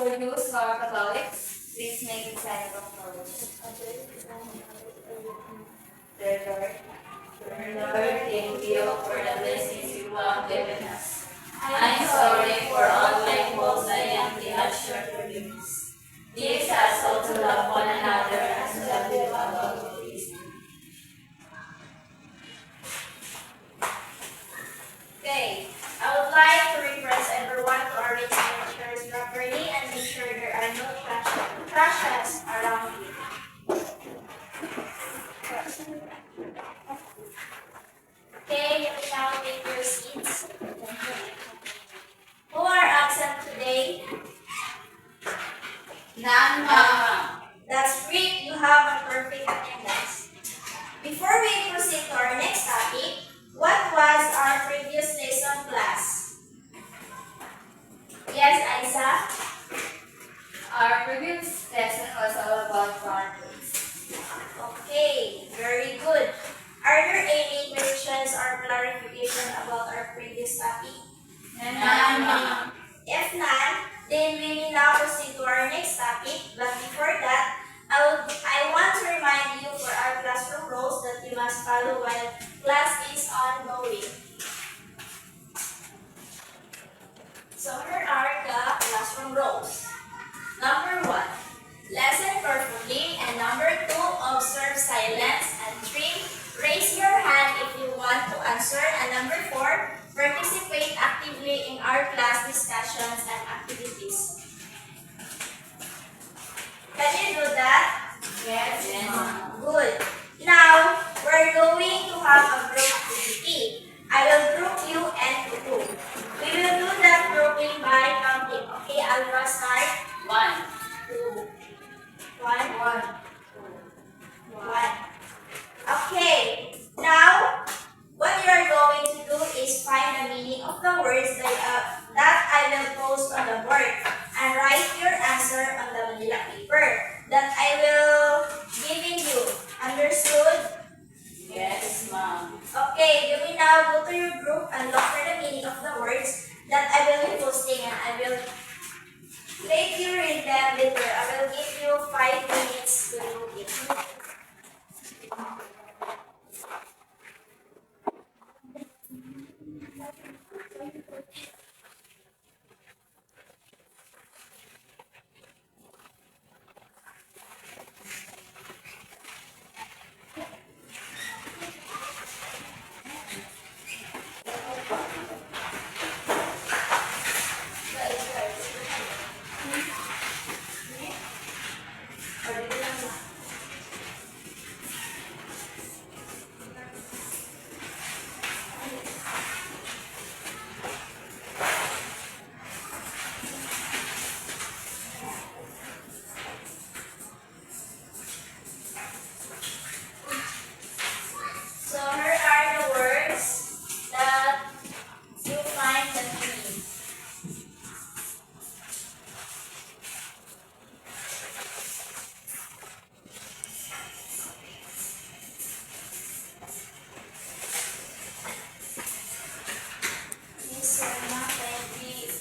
produce who are Catholics, please make a sign of acknowledgement. Dear Lord, thank you for the blessings you have given us. I am sorry for all my faults I am beyond your forgiveness. Teach us all to love one another as we love you above all. Okay, I would like to request everyone to arrange their chairs properly and make sure there are no crashes around you. Okay, you can now take your seats. Who are absent today? None, Mama. That's great, you have a perfect attendance. Before we proceed to our next topic, what was our previous lesson class? Yes, Isa? Our previous lesson was all about boundaries. Okay, very good. Are there any questions or clarification about our previous topic? None, Mama. If none, then we will now proceed to our next topic. But before that, I want to remind you for our classroom rules that you must follow while class is ongoing. So here are the classroom rules. Number 1, listen carefully, and number 2, observe silence, and 3, raise your hand if you want to answer, and number 4, participate actively in our class discussions and activities. Can you do that? Yes, Mama. Good. Now, we're going to have a group activity. I will group you into 2. We will do that grouping by counting. Okay, Alva, start. 1, 2, 1, 1. Okay, now what you are going to do is find the meaning of the words that I will post on the board and write your answer on the manila paper that I will giving you. Understood? yes, Mom. Okay, you will now go to your group and look for the meaning of the words that I will be posting, and I will let you read them later. I will give you 5 minutes to do it. So here are the words that you find the meaning. Miss Selma, thank you.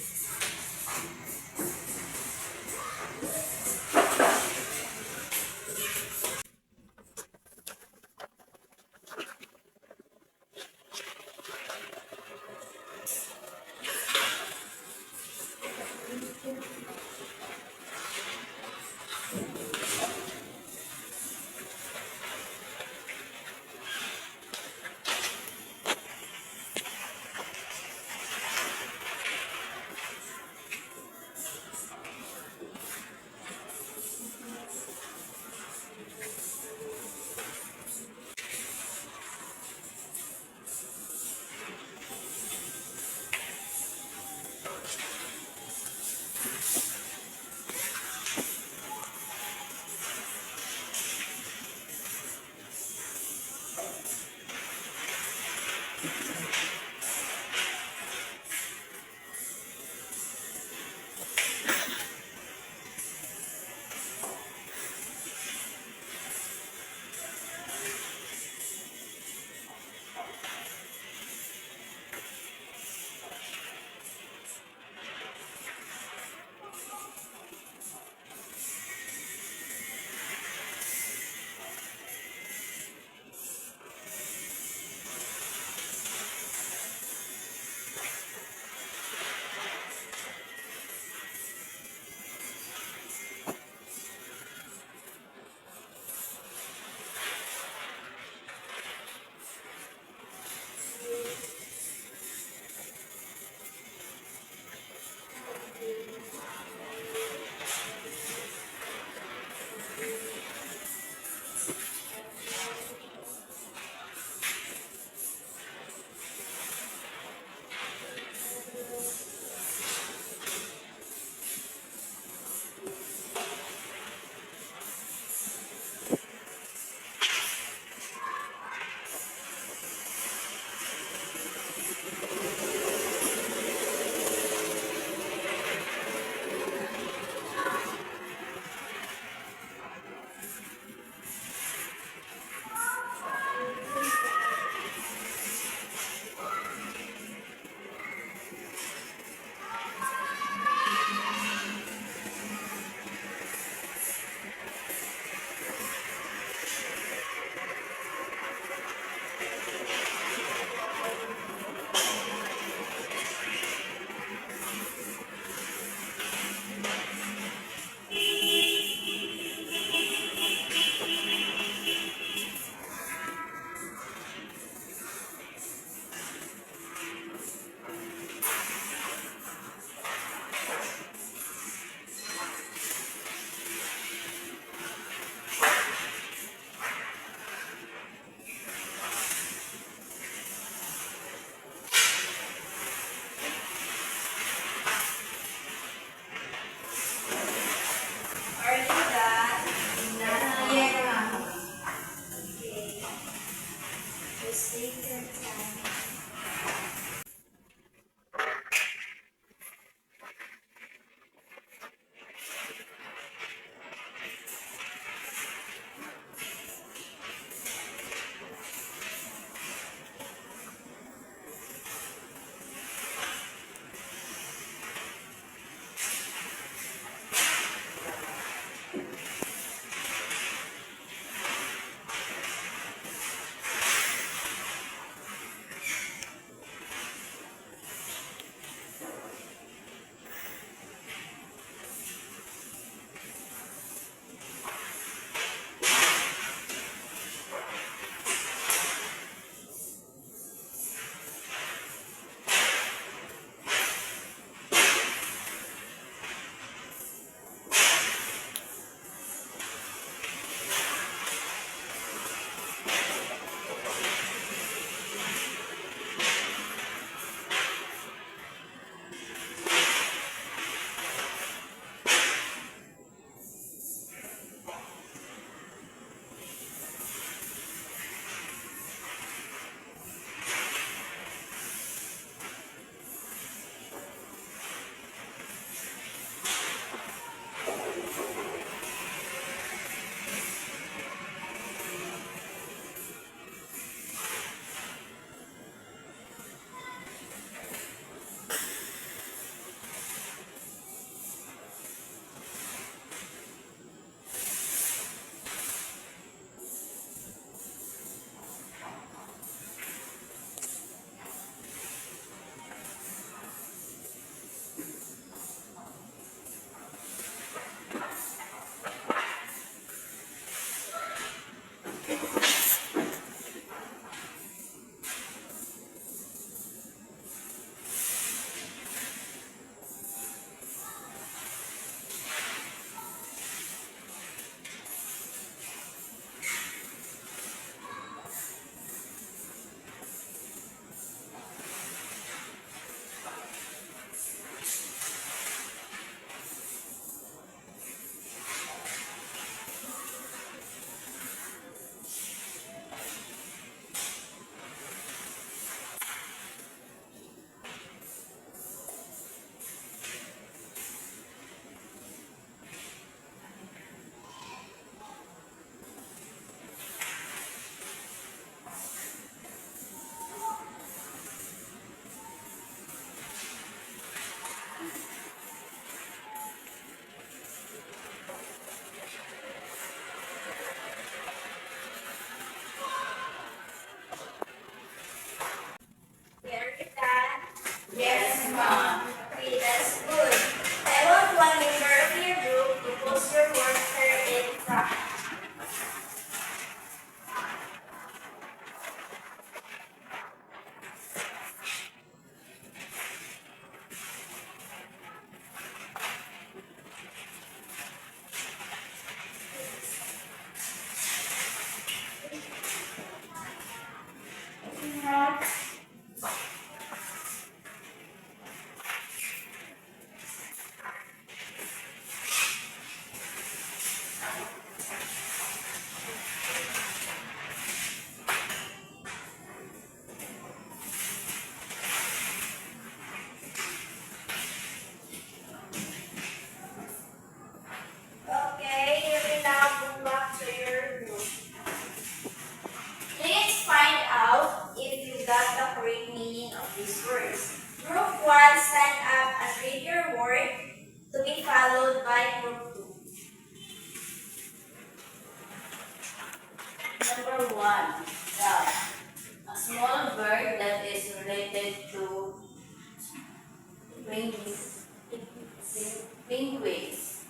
is penguins.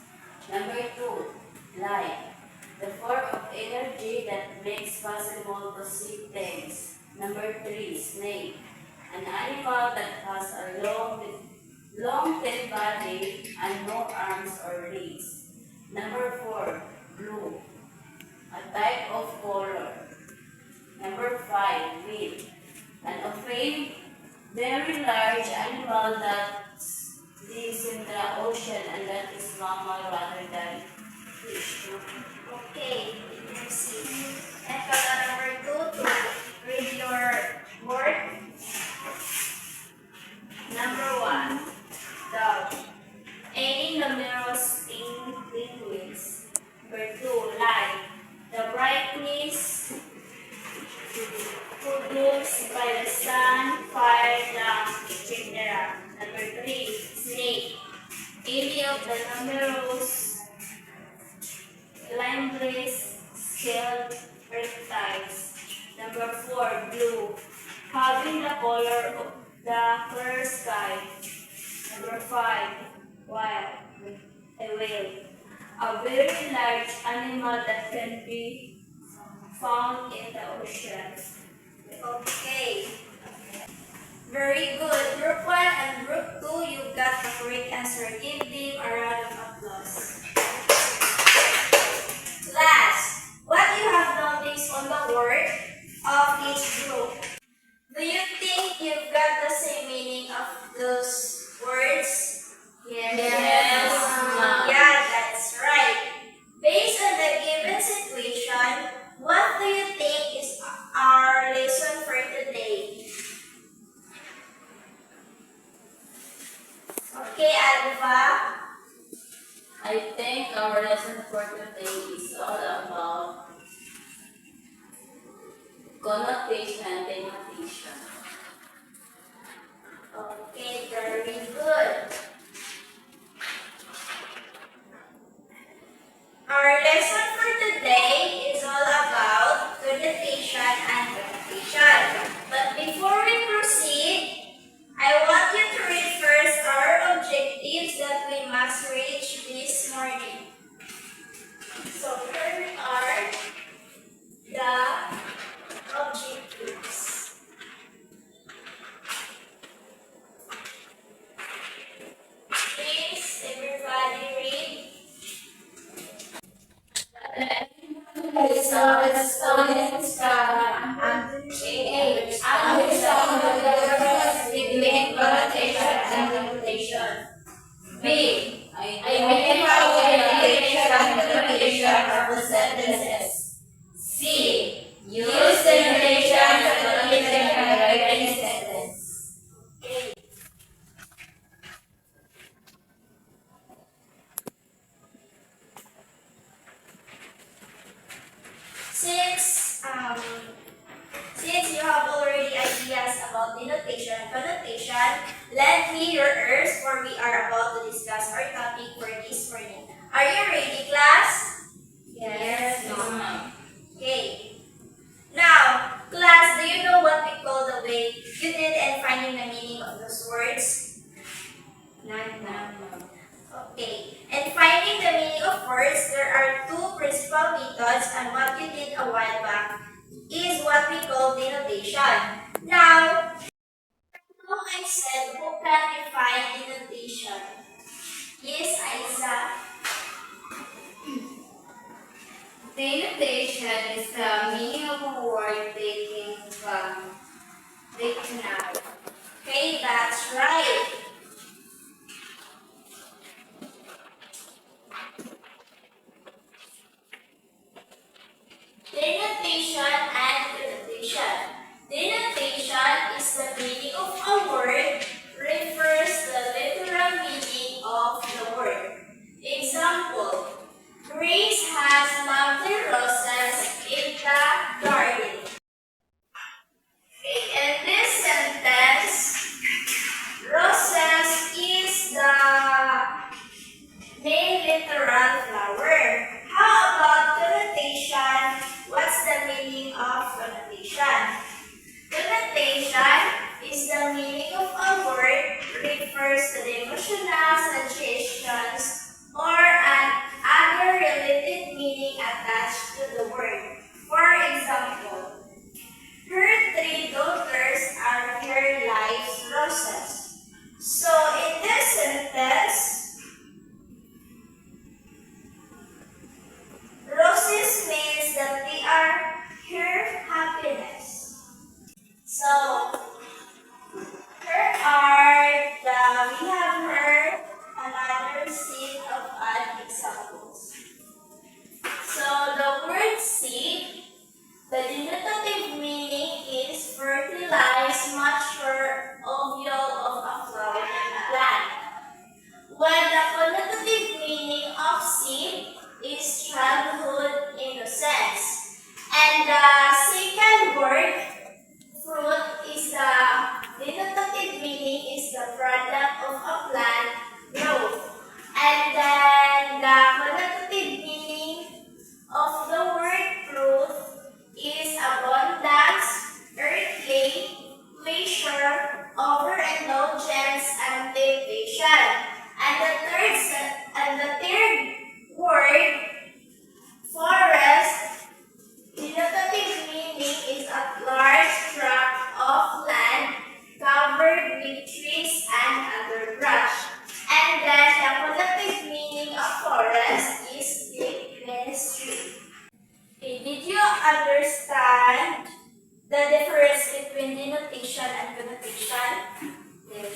Number 2, light. The form of energy that makes possible to see things. Number 3, snake. An animal that has a long thin body and no arms or legs. Number 4, blue. A type of color. Number 5, whale. An often very large animal that lives in the ocean and that is mammal rather than fish. Okay, let's see. And color number 2 to read your board. Number 1, dog. Any numerous penguins. Number 2, light. The brightness produced by the sun, fire, lamp, etc. Number 3, snake. Any of the numerous limbless scaled reptiles. Number 4, blue. Having the color of the clear sky. Number 5, a whale. A very large animal that can be found in the ocean. Okay. Very good. Group 1 and Group 2, you got the correct answer. Give them a round of applause. Class, what you have noticed on the word of each group? Do you think you've got the same meaning of those words? Yes, ma'am. Yeah, that's right. Based on the given situation, what do you think is our lesson for today? Okay, Alva. I think our lesson for today is all about connotation and denotation. Okay, very good. Our lesson for today is all about connotation and denotation. But before we proceed, I want you to read first our objectives that we must reach this morning. So here are the objectives. Please, everybody read. B. Identify the denotation of the sentences. C. Use the denotation to complete the writing sentence. Since you have already ideas about denotation and connotation, lend me your ears for we are about to discuss our topic for this morning. Are you ready, class? Yes, ma'am. Okay. Now, class, do you know what we call the way you did in finding the meaning of those words? Okay. In finding the meaning of words, there are two principal methods, and what you did a while back is what we call denotation. Now, I said, who can define denotation? Yes, Isa. Denotation is the meaning of a word taken from dictionary. Okay, that's right. Denotation and connotation. Denotation is the meaning of a word, refers the literal meaning of the word. Example, Grace has lovely roses in the garden. In this sentence, roses additional suggestions or an other related meaning attached to the word. For example, her three daughters are her life's roses. So in this sentence, roses means that they are her happiness. So we have heard another set of examples. So the word seed, the denotative meaning is fertilized, mature ovule of a flowering plant. While the connotative meaning of seed is childhood innocence. And the second word, fruit, is the denotative meaning is the product of a plant growth. And then the connotative meaning of the word fruit is abundance, earthly, pleasure, overindulgence, and temptation. And the third word, forest, denotative meaning is a large tract of land covered with trees and underbrush. And then the connotative meaning of forest is thick dense tree. Okay, did you understand the difference between denotation and connotation?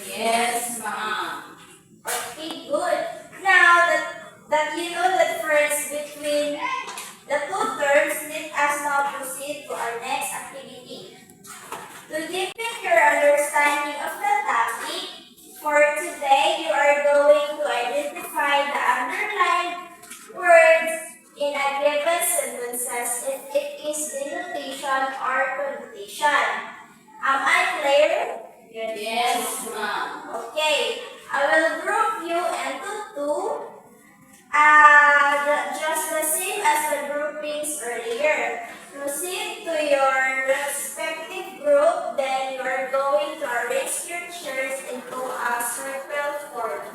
Yes, ma'am. Okay, good. Now that you know the difference between the two terms, let us now proceed to our next activity. To deepen your understanding of the topic, for today you are going to identify the underlined words in a given sentences if it is denotation or connotation. Am I clear? Yes, ma'am. Okay, I will group you into two, just the same as the groupings earlier. Proceed to your respective group, then you are going to arrange your chairs into a circle form.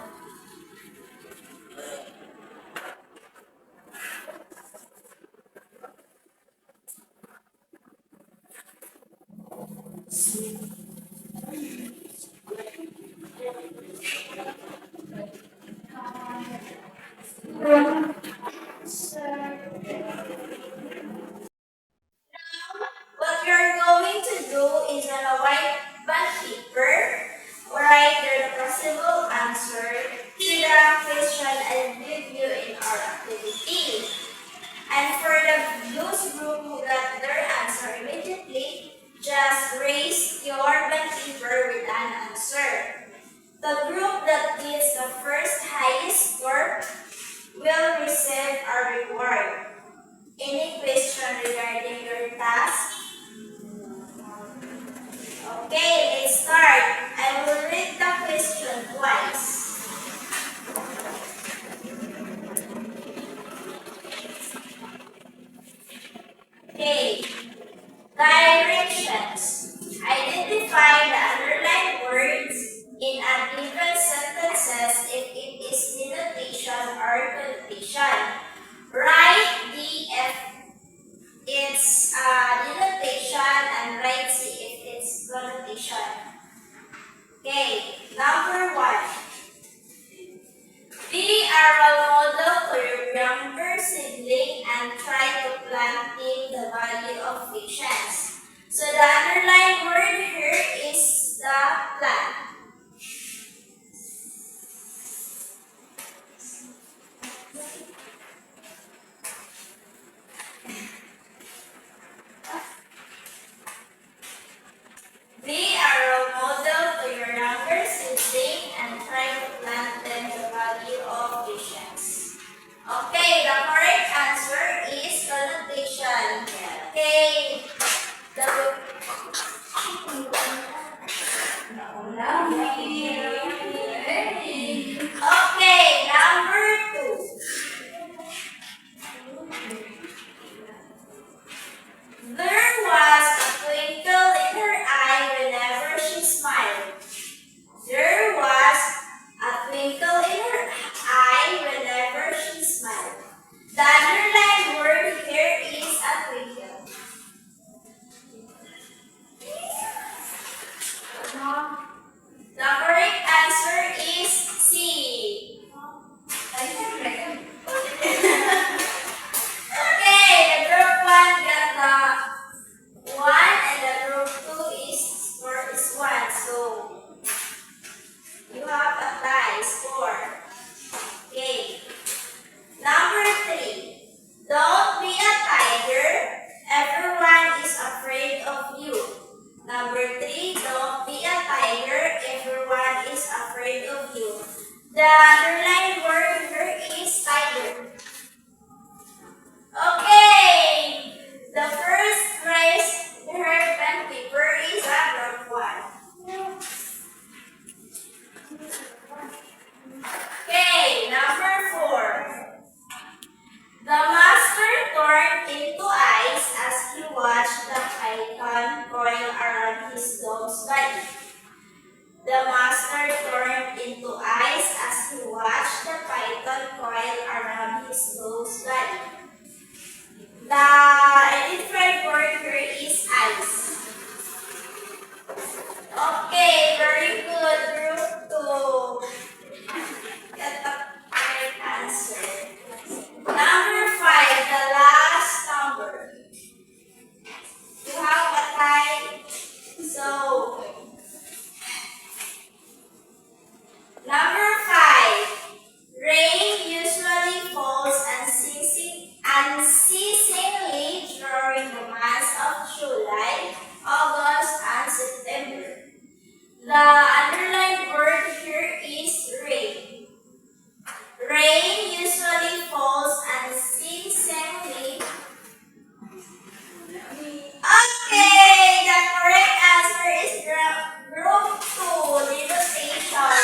What you're going to do is on a white bond paper, write your possible answer to the question I'll give you in our activity. And for those group who got their answer immediately, just raise your bond paper with an answer. The group that gets the first highest score will receive a reward. Any question regarding your task? Okay, let's start. I will read the question twice. Okay, directions. Identify the underlined words in a given sentences if it is denotation or connotation. Write D if it's denotation and write C if it's connotation. Okay, number 1. Be a role model to your younger sibling and try to plant in the value of patience. So the underlined word here is the plant. Be a role model to your younger sibling and try to plant them the value of patience. Okay, the correct answer is connotation. Okay, okay, number 2. There was a twinkle in her eye whenever she smiled. There was a twinkle The underlined word here is tiger. Okay, the first raised her pen paper is a group 1. Okay, number 4. The master turned into ice as he watched the python coil around his dog's body. The master turned into ice as he watched the python coil around his dog's body. The identified word here is ice. Okay, very good, group 2. Get the right answer. Number 5, the last number. You have a tie. So, number 5. Rain usually falls unceasingly during the months of July, August, and September. The underlined word here is rain. Rain usually falls unceasingly. Okay, the correct answer is group 2, denotation.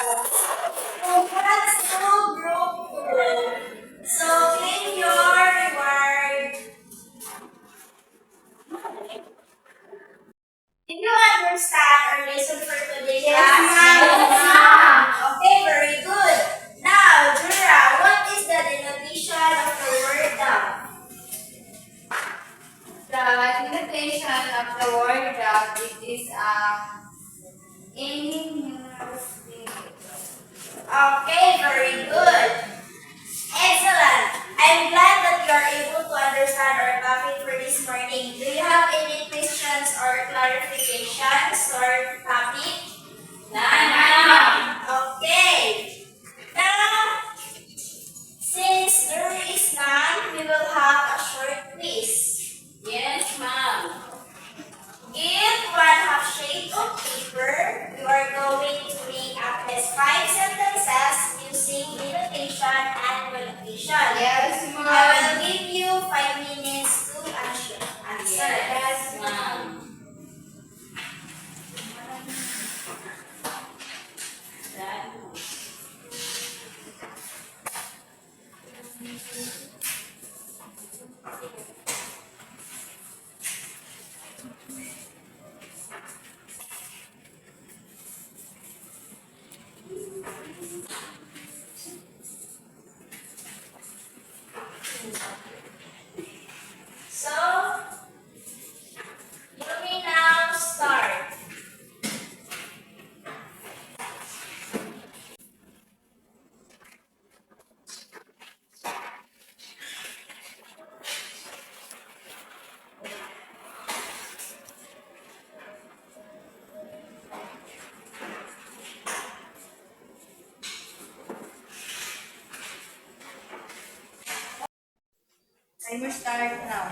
Congrats to group 2. So, claim your reward. Did you understand our lesson for today, class? Yes, ma'am. Okay, very good. Now, Jura, what is the denotation of the word down? The denotation of the word dog, it is any numerous thing. Okay, very good. Excellent. I'm glad that you are able to understand our topic for this morning. Do you have any questions or clarifications to our topic? None, ma'am. Okay. Now, since there is none, we will have a short quiz. Yes, ma'am. Give 1/2 sheet of paper. You are going to make at least 5 sentences using denotation and connotation. Yes, I ma'am. will give you 5 minutes to answer. Yes, ma'am. So, you may now start. Timer start now.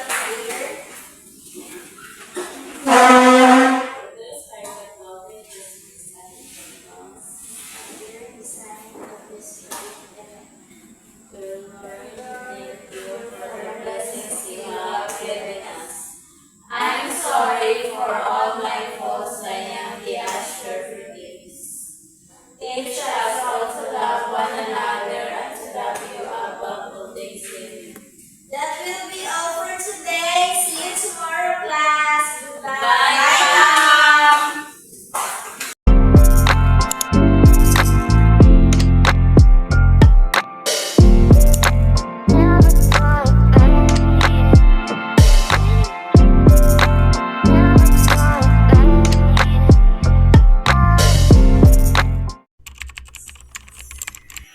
later. I'm sorry for all my faults, I am the asher forgives. Teach us all to love one another and to love you above all things living. That will be all for today. See you tomorrow, class. Goodbye. Bye, ma'am.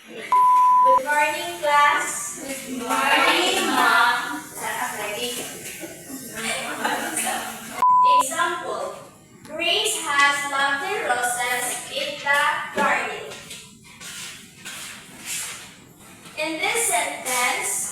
Good morning, class. Good morning, ma'am. Example. Grace has lovely roses in the garden. In this sentence,